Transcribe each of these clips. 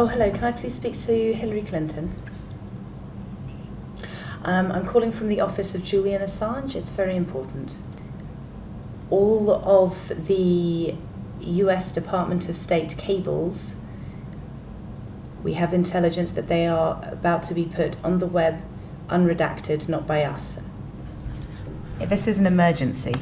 Oh, hello. Can I please speak to Hillary Clinton? I'm calling from the office of Julian Assange. It's very important. All of the US Department of State cables, we have intelligence that they are about to be put on the web, unredacted, not by us. This is an emergency.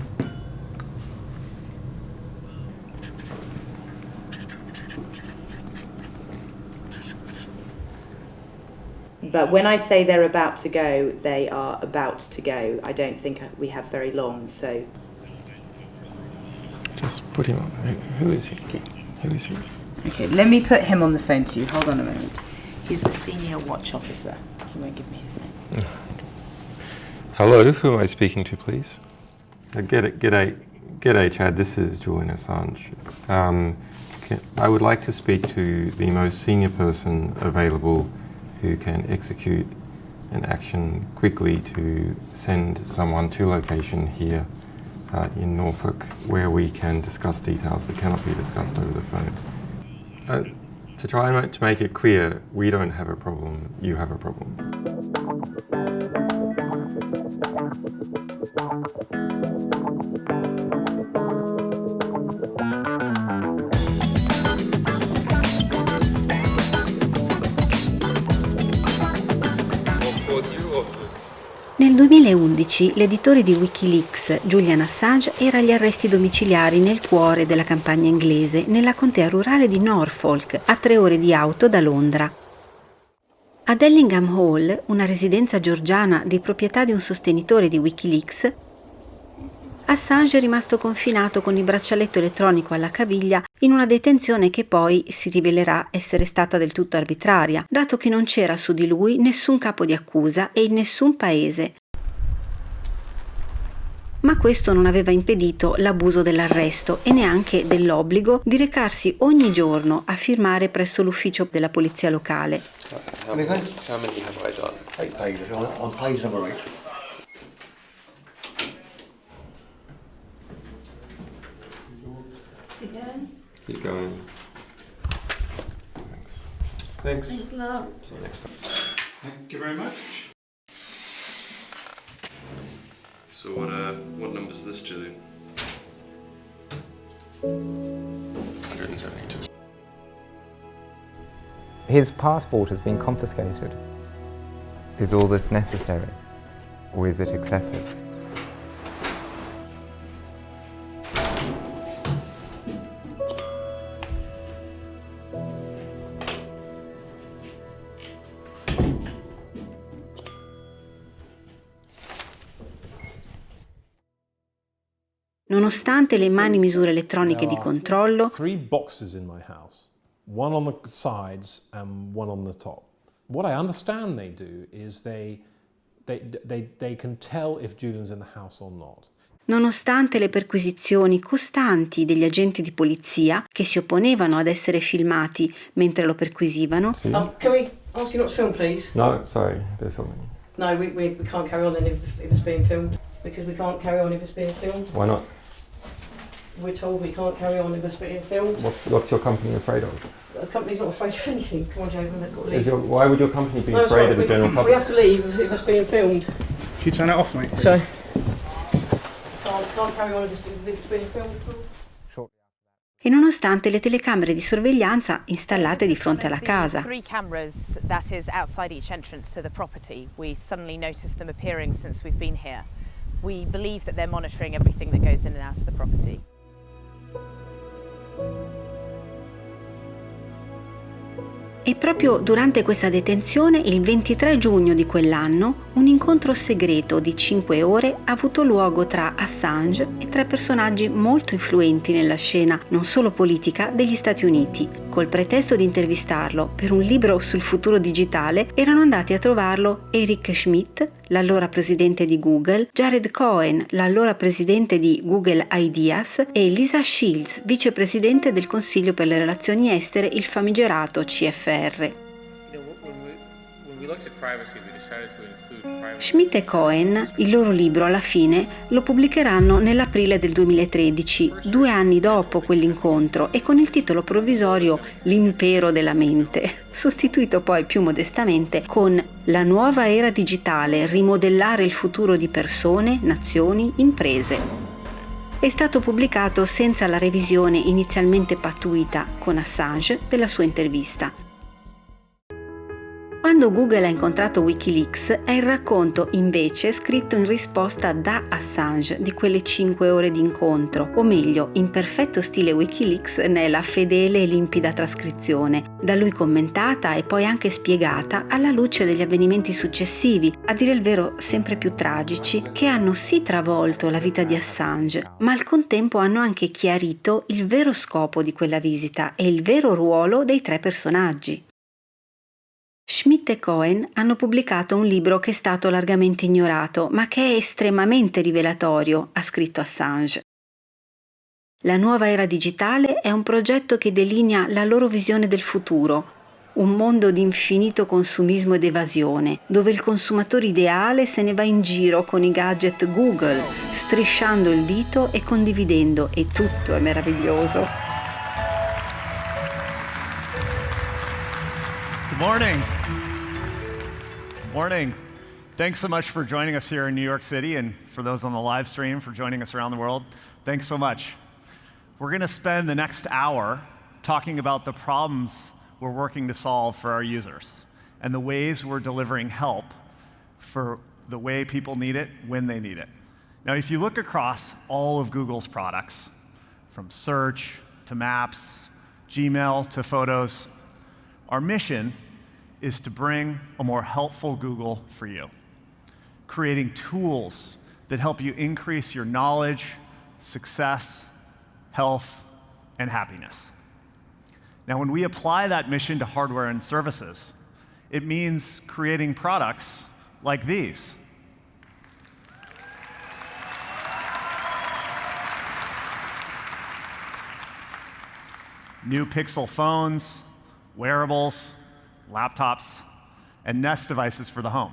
But when I say they're about to go, they are about to go. I don't think we have very long, so... Just put him on. Who is he? Okay. Who is he? Okay, let me put him on the phone to you. Hold on a moment. He's the senior watch officer. He won't give me his name. Hello, who am I speaking to, please? G'day, Chad. This is Julian Assange. I would like to speak to the most senior person available who can execute an action quickly to send someone to location here in Norfolk where we can discuss details that cannot be discussed over the phone. To try and to make it clear, we don't have a problem, you have a problem. Nel 2011 l'editore di Wikileaks, Julian Assange, era agli arresti domiciliari nel cuore della campagna inglese, nella contea rurale di Norfolk, a 3 ore di auto da Londra. Ad Ellingham Hall, una residenza georgiana di proprietà di un sostenitore di Wikileaks, Assange è rimasto confinato con il braccialetto elettronico alla caviglia in una detenzione che poi si rivelerà essere stata del tutto arbitraria, dato che non c'era su di lui nessun capo di accusa e in nessun paese. Ma questo non aveva impedito l'abuso dell'arresto e neanche dell'obbligo di recarsi ogni giorno a firmare presso l'ufficio della polizia locale. How many have I done? 8 pages on page number 8. Keep going. Thanks. Thanks a lot. See you next time. Thank you very much. So what number's this, Julian? 172. His passport has been confiscated. Is all this necessary, or is it excessive? Nonostante le immani misure elettroniche di controllo, 3 boxes in my house, one on the sides and one on the top. What I understand they do is they can tell if Julian's in the house or not. nonostante le perquisizioni costanti degli agenti di polizia che si opponevano ad essere filmati mentre lo perquisivano. Can we ask you not to film, please? No, sorry, they're filming. No, we can't carry on then if it's being filmed. Because we can't carry on if it's being filmed. Why not? We're told we can't carry on if it's being filmed. What's your company afraid of? The company's not afraid of anything. Come on, Joe, we've got to leave. Why would your company be No, afraid sorry, of the general we public? have to leave if it's being filmed. Can you turn it off, mate? Please? So, can't carry on if it's being filmed. E nonostante le telecamere di sorveglianza installate di fronte alla casa. 3 cameras, that is outside each entrance to the property. We suddenly noticed them appearing since we've been here. We believe that they're monitoring everything that goes in and out of the property. E proprio durante questa detenzione, il 23 giugno di quell'anno, un incontro segreto di 5 ore ha avuto luogo tra Assange e 3 personaggi molto influenti nella scena non solo politica degli Stati Uniti. Col pretesto di intervistarlo per un libro sul futuro digitale, erano andati a trovarlo Eric Schmidt, l'allora presidente di Google, Jared Cohen, l'allora presidente di Google Ideas, e Lisa Shields, vicepresidente del Consiglio per le relazioni estere, il famigerato CFR. When we Schmidt e Cohen, il loro libro alla fine, lo pubblicheranno nell'aprile del 2013, 2 anni dopo quell'incontro, e con il titolo provvisorio L'impero della mente, sostituito poi più modestamente con La nuova era digitale, rimodellare il futuro di persone, nazioni, imprese. È stato pubblicato senza la revisione inizialmente pattuita con Assange della sua intervista. Quando Google ha incontrato Wikileaks è il racconto invece scritto in risposta da Assange di quelle 5 ore di incontro, o meglio, in perfetto stile Wikileaks ne è la fedele e limpida trascrizione, da lui commentata e poi anche spiegata alla luce degli avvenimenti successivi, a dire il vero sempre più tragici, che hanno sì travolto la vita di Assange, ma al contempo hanno anche chiarito il vero scopo di quella visita e il vero ruolo dei 3 personaggi. Schmidt e Cohen hanno pubblicato un libro che è stato largamente ignorato, ma che è estremamente rivelatorio, ha scritto Assange. La nuova era digitale è un progetto che delinea la loro visione del futuro, un mondo di infinito consumismo ed evasione, dove il consumatore ideale se ne va in giro con i gadget Google, strisciando il dito e condividendo, e tutto è meraviglioso. Good morning. Good morning. Thanks so much for joining us here in New York City, and for those on the live stream for joining us around the world. Thanks so much. We're going to spend the next hour talking about the problems we're working to solve for our users and the ways we're delivering help for the way people need it when they need it. Now, if you look across all of Google's products, from search to maps, Gmail to photos, our mission is to bring a more helpful Google for you, creating tools that help you increase your knowledge, success, health, and happiness. Now, when we apply that mission to hardware and services, it means creating products like these. New Pixel phones, wearables, laptops, and Nest devices for the home.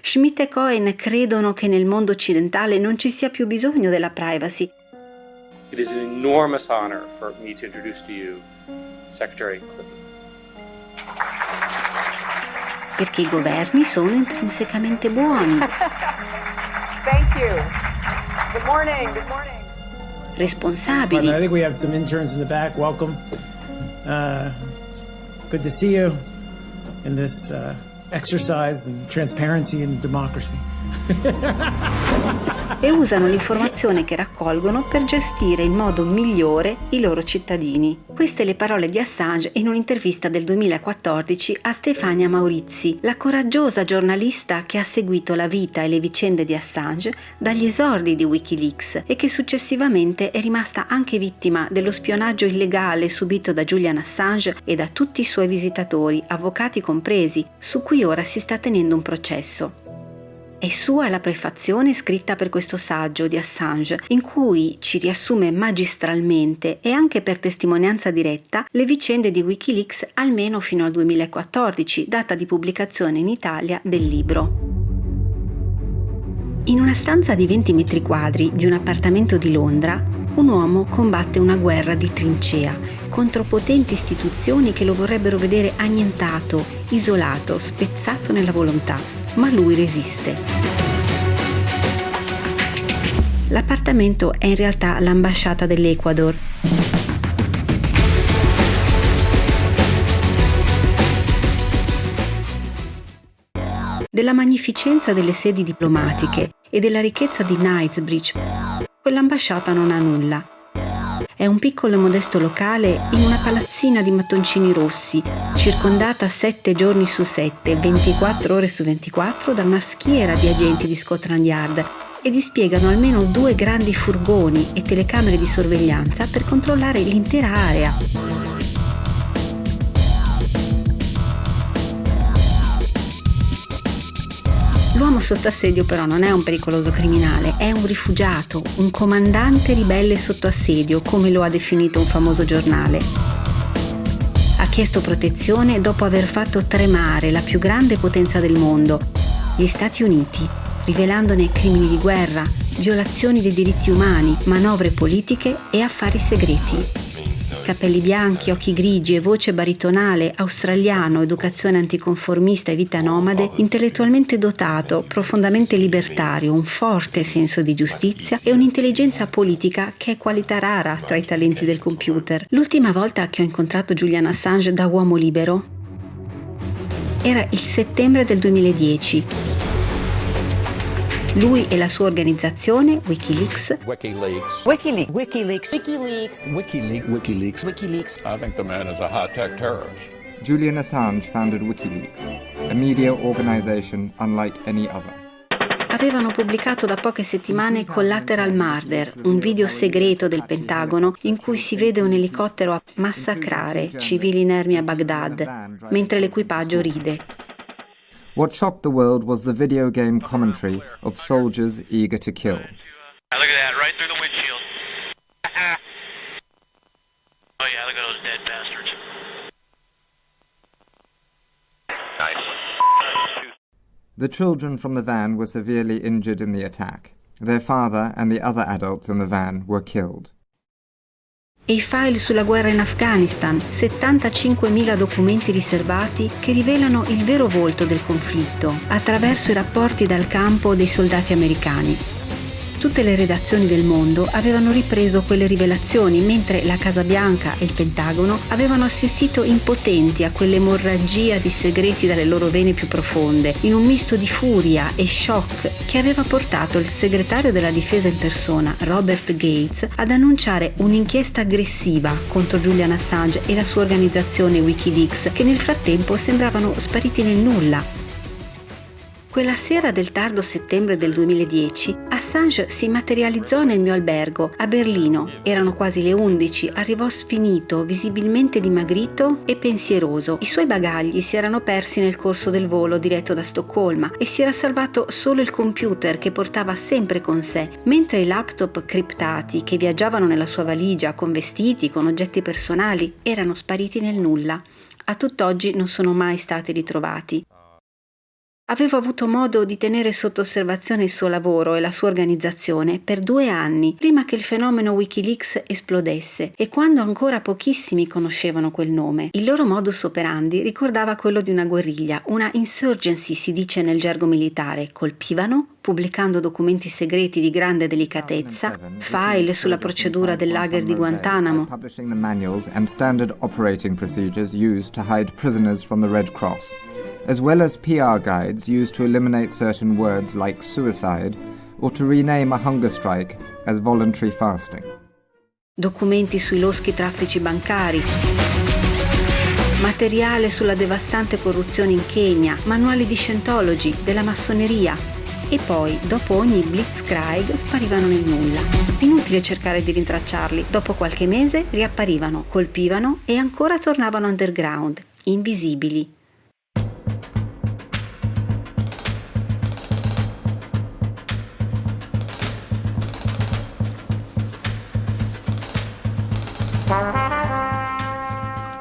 Schmidt e Cohen credono che nel mondo occidentale non ci sia più bisogno della privacy. It is an enormous honor for me to introduce to you Secretary Clinton. Perché i governi sono intrinsecamente buoni. Thank you. Good morning. Good morning. Responsabili. I think we have some interns in the back. Welcome. Good to see you in this exercise in transparency and democracy. E usano l'informazione che raccolgono per gestire in modo migliore i loro cittadini. Queste le parole di Assange in un'intervista del 2014 a Stefania Maurizi, la coraggiosa giornalista che ha seguito la vita e le vicende di Assange dagli esordi di Wikileaks e che successivamente è rimasta anche vittima dello spionaggio illegale subito da Julian Assange e da tutti i suoi visitatori, avvocati compresi, su cui ora si sta tenendo un processo. È sua la prefazione scritta per questo saggio di Assange, in cui ci riassume magistralmente e anche per testimonianza diretta le vicende di Wikileaks almeno fino al 2014, data di pubblicazione in Italia del libro. In una stanza di 20 metri quadri di un appartamento di Londra, un uomo combatte una guerra di trincea contro potenti istituzioni che lo vorrebbero vedere annientato, isolato, spezzato nella volontà. Ma lui resiste. L'appartamento è in realtà l'ambasciata dell'Ecuador. Della magnificenza delle sedi diplomatiche e della ricchezza di Knightsbridge, quell'ambasciata non ha nulla. È un piccolo e modesto locale in una palazzina di mattoncini rossi, circondata 7 giorni su 7, 24 ore su 24 da una schiera di agenti di Scotland Yard, e dispiegano almeno 2 grandi furgoni e telecamere di sorveglianza per controllare l'intera area. L'uomo sotto assedio però non è un pericoloso criminale, è un rifugiato, un comandante ribelle sotto assedio, come lo ha definito un famoso giornale. Ha chiesto protezione dopo aver fatto tremare la più grande potenza del mondo, gli Stati Uniti, rivelandone crimini di guerra, violazioni dei diritti umani, manovre politiche e affari segreti. Capelli bianchi, occhi grigi e voce baritonale, australiano, educazione anticonformista e vita nomade, intellettualmente dotato, profondamente libertario, un forte senso di giustizia e un'intelligenza politica che è qualità rara tra i talenti del computer. L'ultima volta che ho incontrato Julian Assange da uomo libero era il settembre del 2010. Lui e la sua organizzazione, WikiLeaks. I think the man is a high-tech terrorist. Julian Assange founded WikiLeaks, a media organization unlike any other. Avevano pubblicato da poche settimane Collateral Murder, un video segreto del Pentagono in cui si vede un elicottero a massacrare civili inermi a Baghdad, mentre l'equipaggio ride. What shocked the world was the video game commentary of soldiers eager to kill. Look at that, right through the windshield. Oh yeah, look at those dead bastards. Nice. The children from the van were severely injured in the attack. Their father and the other adults in the van were killed. E i file sulla guerra in Afghanistan, 75.000 documenti riservati che rivelano il vero volto del conflitto attraverso i rapporti dal campo dei soldati americani. Tutte le redazioni del mondo avevano ripreso quelle rivelazioni, mentre la Casa Bianca e il Pentagono avevano assistito impotenti a quell'emorragia di segreti dalle loro vene più profonde, in un misto di furia e shock che aveva portato il segretario della difesa in persona, Robert Gates, ad annunciare un'inchiesta aggressiva contro Julian Assange e la sua organizzazione WikiLeaks, che nel frattempo sembravano spariti nel nulla. Quella sera del tardo settembre del 2010, Assange si materializzò nel mio albergo a Berlino. Erano quasi le 11, arrivò sfinito, visibilmente dimagrito e pensieroso. I suoi bagagli si erano persi nel corso del volo diretto da Stoccolma e si era salvato solo il computer che portava sempre con sé, mentre i laptop criptati che viaggiavano nella sua valigia con vestiti, con oggetti personali, erano spariti nel nulla. A tutt'oggi non sono mai stati ritrovati. Avevo avuto modo di tenere sotto osservazione il suo lavoro e la sua organizzazione per 2 anni, prima che il fenomeno WikiLeaks esplodesse e quando ancora pochissimi conoscevano quel nome. Il loro modus operandi ricordava quello di una guerriglia, una insurgency si dice nel gergo militare. Colpivano, pubblicando documenti segreti di grande delicatezza, file sulla procedura del lager di Guantanamo, publishing the manuals and standard operating procedures used to hide prisoners from the Red Cross, as well as PR guides used to eliminate certain words like suicide or to rename a hunger strike as voluntary fasting. Documenti sui loschi traffici bancari, materiale sulla devastante corruzione in Kenya, manuali di Scientology, della massoneria. E poi, dopo ogni blitzkrieg, sparivano nel nulla. Inutile cercare di rintracciarli. Dopo qualche mese riapparivano, colpivano e ancora tornavano underground, invisibili.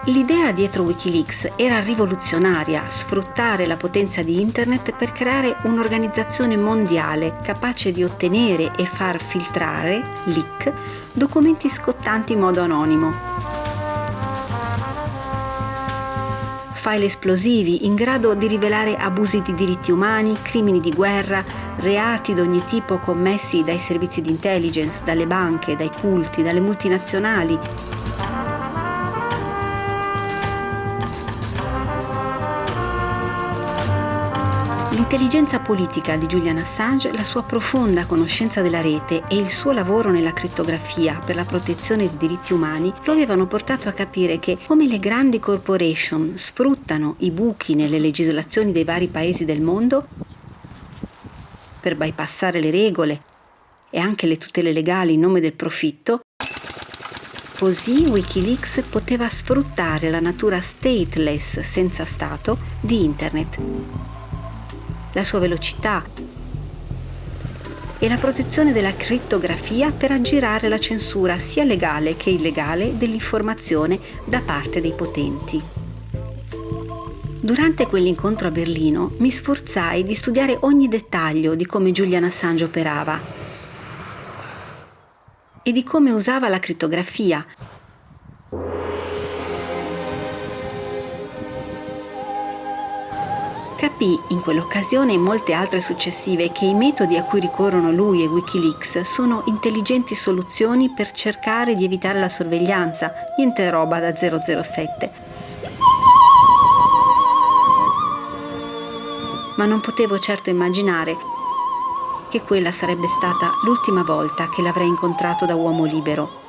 L'idea dietro WikiLeaks era rivoluzionaria, sfruttare la potenza di Internet per creare un'organizzazione mondiale capace di ottenere e far filtrare, leak, documenti scottanti in modo anonimo. File esplosivi in grado di rivelare abusi di diritti umani, crimini di guerra, reati di ogni tipo commessi dai servizi di intelligence, dalle banche, dai culti, dalle multinazionali. L'intelligenza politica di Julian Assange, la sua profonda conoscenza della rete e il suo lavoro nella crittografia per la protezione dei diritti umani lo avevano portato a capire che, come le grandi corporation sfruttano i buchi nelle legislazioni dei vari paesi del mondo per bypassare le regole e anche le tutele legali in nome del profitto, così WikiLeaks poteva sfruttare la natura stateless, senza Stato, di Internet, la sua velocità e la protezione della crittografia per aggirare la censura sia legale che illegale dell'informazione da parte dei potenti. Durante quell'incontro a Berlino mi sforzai di studiare ogni dettaglio di come Julian Assange operava e di come usava la crittografia. Capì in quell'occasione e in molte altre successive che i metodi a cui ricorrono lui e Wikileaks sono intelligenti soluzioni per cercare di evitare la sorveglianza, niente roba da 007. Ma non potevo certo immaginare che quella sarebbe stata l'ultima volta che l'avrei incontrato da uomo libero.